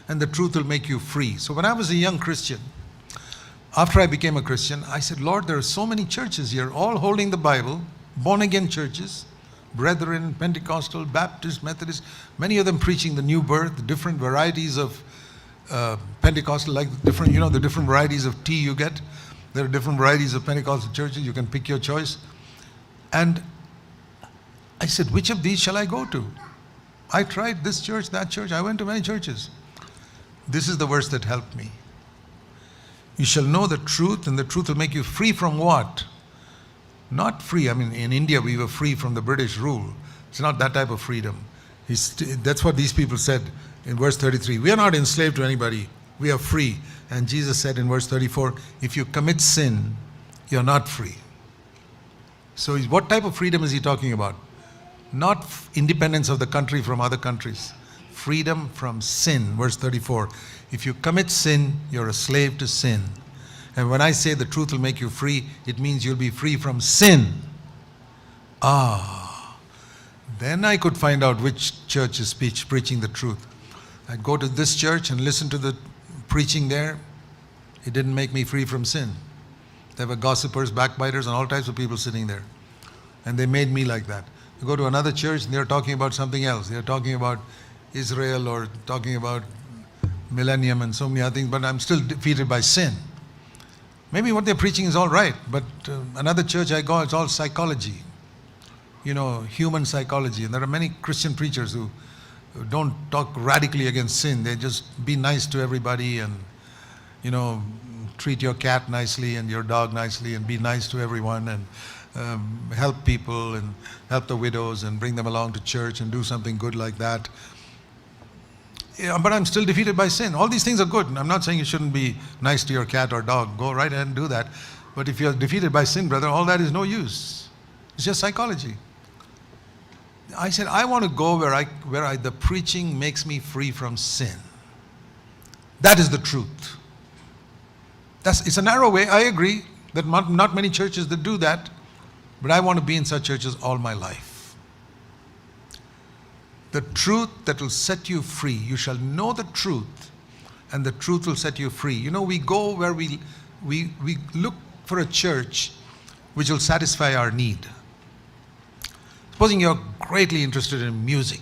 and the truth will make you free. So when I was a young Christian, after I became a Christian, I said, Lord, there are so many churches here, all holding the Bible, born-again churches, Brethren, Pentecostal, Baptist, Methodist, many of them preaching the new birth, the different varieties of Pentecostal, like the different varieties of tea you get. There are different varieties of Pentecostal churches. You can pick your choice. And I said, which of these shall I go to? I tried this church, that church. I went to many churches. This is the verse that helped me. You shall know the truth, and the truth will make you free from what? Not free. I mean, in India, we were free from the British rule. It's not that type of freedom. That's what these people said in verse 33. We are not enslaved to anybody. We are free. And Jesus said in verse 34, if you commit sin, you're not free. So what type of freedom is he talking about? Not independence of the country from other countries. Freedom from sin, verse 34. If you commit sin, you're a slave to sin. And when I say the truth will make you free, it means you'll be free from sin. Then I could find out which church is preaching the truth. I'd go to this church and listen to the preaching there. It didn't make me free from sin. There were gossipers, backbiters, and all types of people sitting there. And they made me like that. You go to another church and they're talking about something else. They're talking about Israel or talking about millennium and so many other things, but I'm still defeated by sin. Maybe what they're preaching is all right, but another church I go, it's all psychology. Human psychology. And there are many Christian preachers who don't talk radically against sin. They just be nice to everybody and, treat your cat nicely and your dog nicely and be nice to everyone and help people and help the widows and bring them along to church and do something good like that. Yeah, but I'm still defeated by sin. All these things are good. I'm not saying you shouldn't be nice to your cat or dog. Go right ahead and do that. But if you're defeated by sin, brother, all that is no use. It's just psychology. I said, I want to go where the preaching makes me free from sin. That is the truth. It's a narrow way. I agree that not many churches that do that. But I want to be in such churches all my life. The truth that will set you free. You shall know the truth, and the truth will set you free. We go where we look for a church which will satisfy our need. Supposing you're greatly interested in music.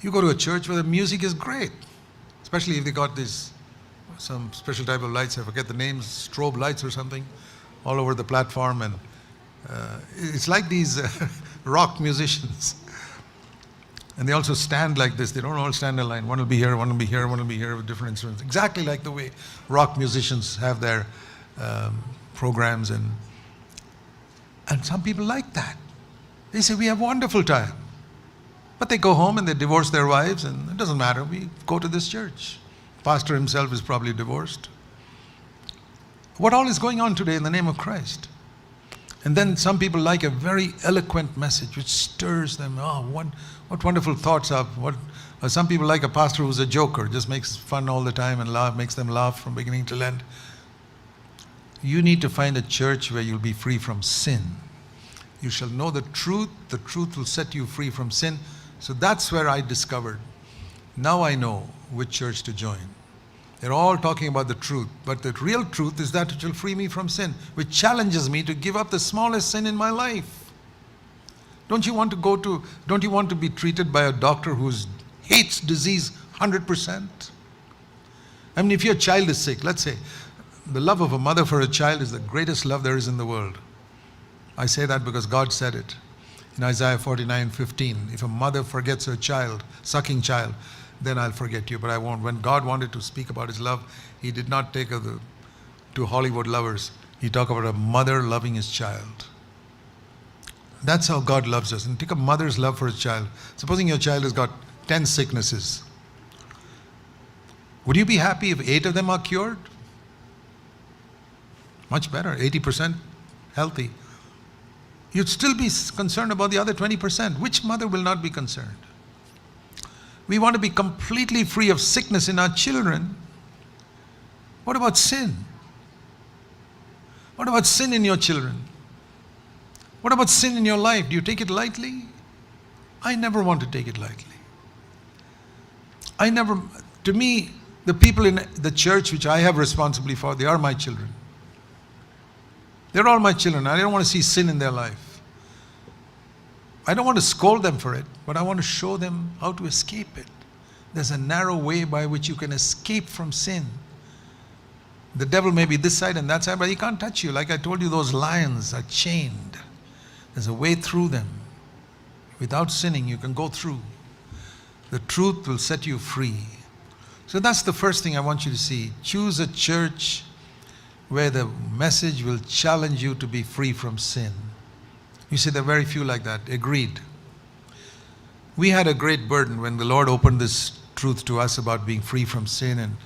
You go to a church where the music is great, especially if they got some special type of lights. I forget the names, strobe lights or something, all over the platform, and it's like these rock musicians. And they also stand like this. They don't all stand in line. One will be here, one will be here, one will be here with different instruments. Exactly like the way rock musicians have their programs. And some people like that. They say, we have a wonderful time. But they go home and they divorce their wives, and it doesn't matter. We go to this church. Pastor himself is probably divorced. What all is going on today in the name of Christ? And then some people like a very eloquent message which stirs them. What wonderful thoughts of some people like a pastor who's a joker, just makes fun all the time and makes them laugh from beginning to end. You need to find a church where you'll be free from sin. You shall know the truth will set you free from sin. So that's where I discovered. Now I know which church to join. They're all talking about the truth, but the real truth is that which will free me from sin, which challenges me to give up the smallest sin in my life. Don't you want to be treated by a doctor who hates disease 100%? I mean, if your child is sick, let's say, the love of a mother for a child is the greatest love there is in the world. I say that because God said it in Isaiah 49:15. If a mother forgets her child, sucking child, then I'll forget you, but I won't. When God wanted to speak about his love, he did not take to Hollywood lovers. He talked about a mother loving his child. That's how God loves us. And take a mother's love for his child. Supposing your child has got 10 sicknesses. Would you be happy if 8 of them are cured? Much better, 80% healthy. You'd still be concerned about the other 20%. Which mother will not be concerned? We want to be completely free of sickness in our children. What about sin? What about sin in your children? What about sin in your life? Do you take it lightly? I never want to take it lightly. To me, the people in the church which I have responsibility for, they are my children. They're all my children. I don't want to see sin in their life. I don't want to scold them for it, but I want to show them how to escape it. There's a narrow way by which you can escape from sin. The devil may be this side and that side, but he can't touch you. Like I told you, those lions are chained. There's a way through them. Without sinning, you can go through. The truth will set you free. So that's the first thing I want you to see. Choose a church where the message will challenge you to be free from sin. You see, there are very few like that. Agreed. We had a great burden when the Lord opened this truth to us about being free from sin and